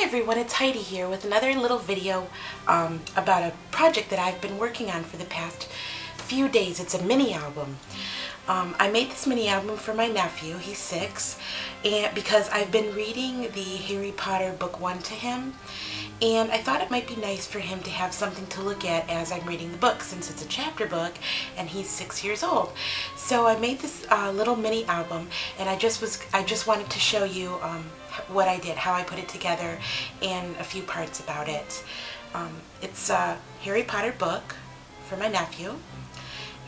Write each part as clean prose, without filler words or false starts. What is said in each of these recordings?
everyone, it's Heidi here with another little video about a project that I've been working on for the past few days. It's a mini album. I made this mini album for my nephew, he's 6, and because I've been reading the Harry Potter book 1 to him, and I thought it might be nice for him to have something to look at as I'm reading the book, since it's a chapter book and he's 6 years old. So I made this little mini album, and I just wanted to show you what I did, how I put it together, and a few parts about it. It's a Harry Potter book for my nephew,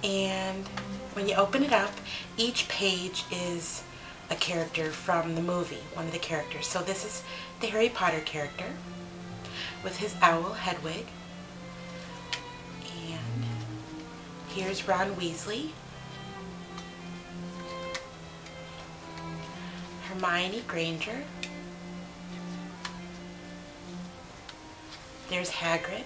and when you open it up, each page is a character from the movie, one of the characters. So this is the Harry Potter character with his owl Hedwig, and here's Ron Weasley, Hermione Granger, there's Hagrid,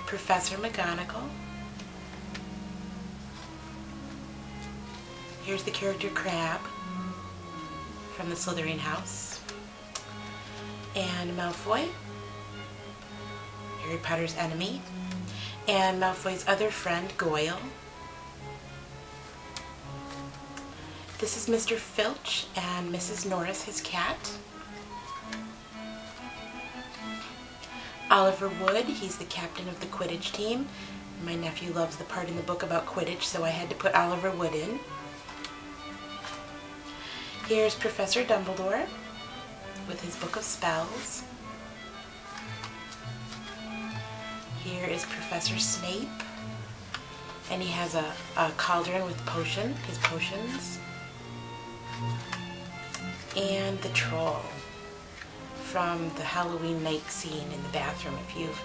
Professor McGonagall, here's the character Crabbe from the Slytherin house, and Malfoy, Harry Potter's enemy, and Malfoy's other friend Goyle. This is Mr. Filch and Mrs. Norris, his cat. Oliver Wood, he's the captain of the Quidditch team. My nephew loves the part in the book about Quidditch, so I had to put Oliver Wood in. Here's Professor Dumbledore with his book of spells. Here is Professor Snape, and he has a cauldron with his potions. And the troll from the Halloween night scene in the bathroom. If you've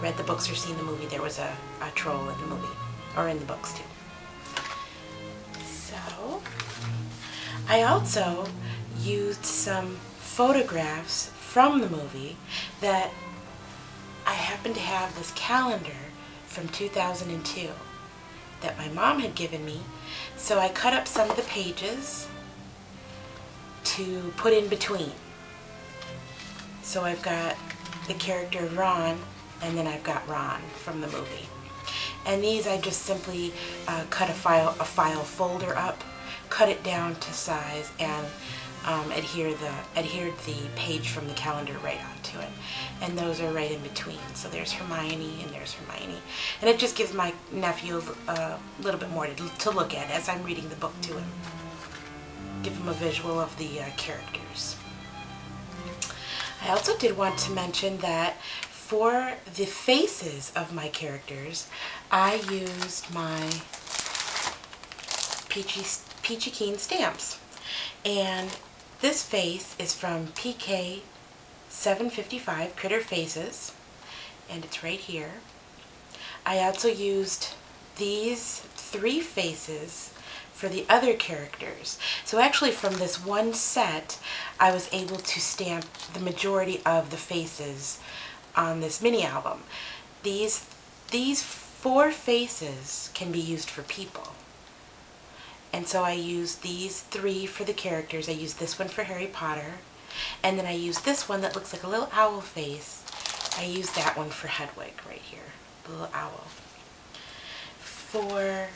read the books or seen the movie, there was a troll in the movie, or in the books too. So, I also used some photographs from the movie that I happen to have this calendar from 2002 that my mom had given me. So I cut up some of the pages to put in between. So I've got the character Ron, and then I've got Ron from the movie. And these I just simply cut a file folder up, cut it down to size, and adhered the page from the calendar right onto it. And those are right in between. So there's Hermione and there's Hermione. And it just gives my nephew a little bit more to look at as I'm reading the book to him. Give him a visual of the characters. I also did want to mention that for the faces of my characters, I used my Peachy Keen stamps. And this face is from PK 755 Critter Faces, and it's right here. I also used these 3 faces for the other characters. So actually from this one set, I was able to stamp the majority of the faces on this mini album. These 4 faces can be used for people. And so I used these 3 for the characters. I used this one for Harry Potter, and then I used this one that looks like a little owl face. I used that one for Hedwig right here, the little owl. For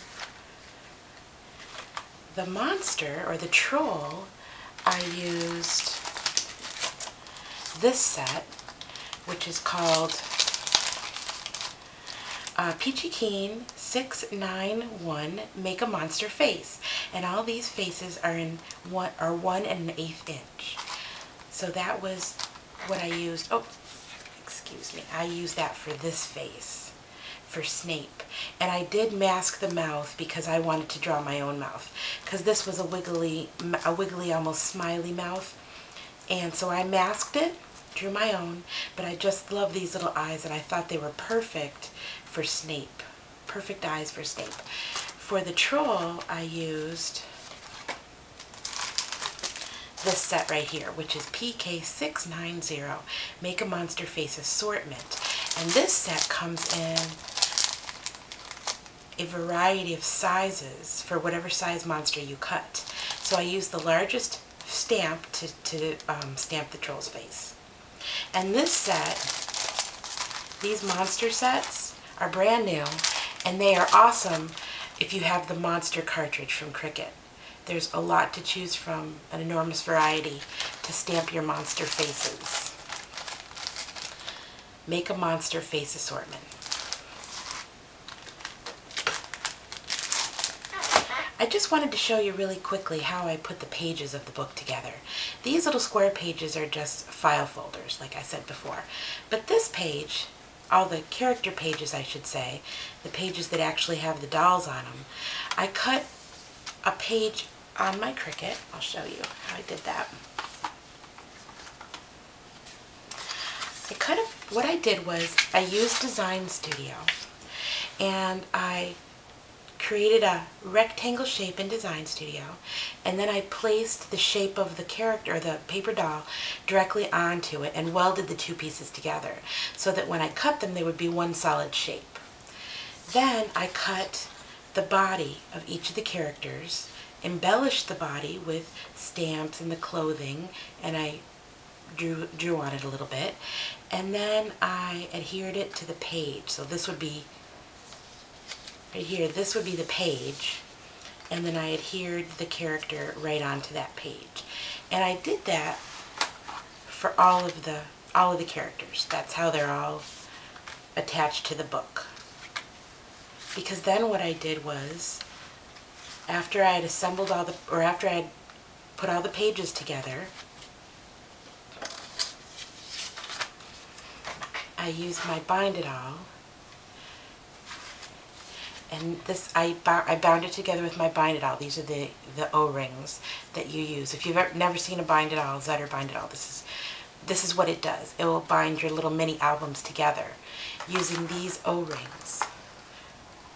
the monster, or the troll, I used this set, which is called Peachy Keen 691 Make a Monster Face. And all these faces are 1 1/8 inch. So that was what I used. Oh, excuse me. I used that for this face, for Snape. And I did mask the mouth because I wanted to draw my own mouth, because this was a wiggly, almost smiley mouth. And so I masked it, drew my own, but I just love these little eyes, and I thought they were perfect for Snape. Perfect eyes for Snape. For the troll, I used this set right here, which is PK 690 Make a Monster Face Assortment. And this set comes in a variety of sizes for whatever size monster you cut. So I used the largest stamp to stamp the troll's face. And this set, these monster sets, are brand new, and they are awesome if you have the monster cartridge from Cricut. There's a lot to choose from, an enormous variety to stamp your monster faces. Make a monster face assortment. I just wanted to show you really quickly how I put the pages of the book together. These little square pages are just file folders, like I said before. But this page, all the character pages I should say, the pages that actually have the dolls on them, I cut a page on my Cricut. I'll show you how I did that. What I did was I used Design Studio, and I created a rectangle shape in Design Studio, and then I placed the shape of the character, the paper doll, directly onto it and welded the two pieces together so that when I cut them they would be one solid shape. Then I cut the body of each of the characters, embellished the body with stamps and the clothing, and I drew on it a little bit, and then I adhered it to the page. So this would be right here, this would be the page, and then I adhered the character right onto that page. And I did that for all of the characters. That's how they're all attached to the book. Because then what I did was, after I had assembled after I had put all the pages together, I used my Bind It All, and this I bound it together with my Bind It All. These are the O-rings that you use. If you've never seen a Bind It All, Zetter Bind It All, this is what it does. It will bind your little mini albums together using these O-rings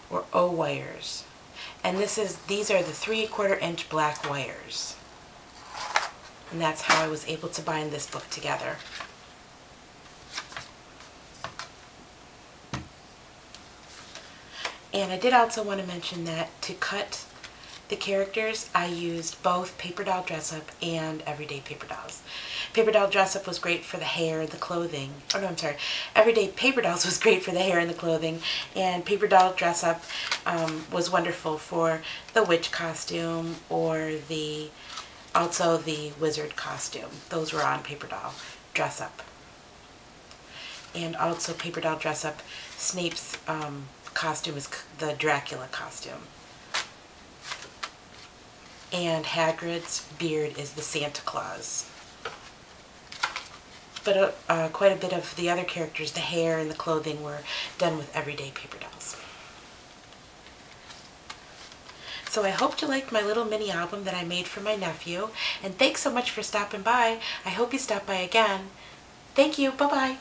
or O-wires. And these are the 3/4 inch black wires. And that's how I was able to bind this book together. And I did also want to mention that to cut the characters, I used both Paper Doll Dress Up and Everyday Paper Dolls. Paper Doll Dress Up was great for the hair and the clothing. Oh no, I'm sorry. Everyday Paper Dolls was great for the hair and the clothing, and Paper Doll Dress Up was wonderful for the witch costume or also the wizard costume. Those were on Paper Doll Dress Up. And also Paper Doll Dress Up, Snape's costume is the Dracula costume. And Hagrid's beard is the Santa Claus. But quite a bit of the other characters, the hair and the clothing, were done with Everyday Paper Dolls. So I hope you liked my little mini album that I made for my nephew, and thanks so much for stopping by. I hope you stop by again. Thank you. Bye-bye.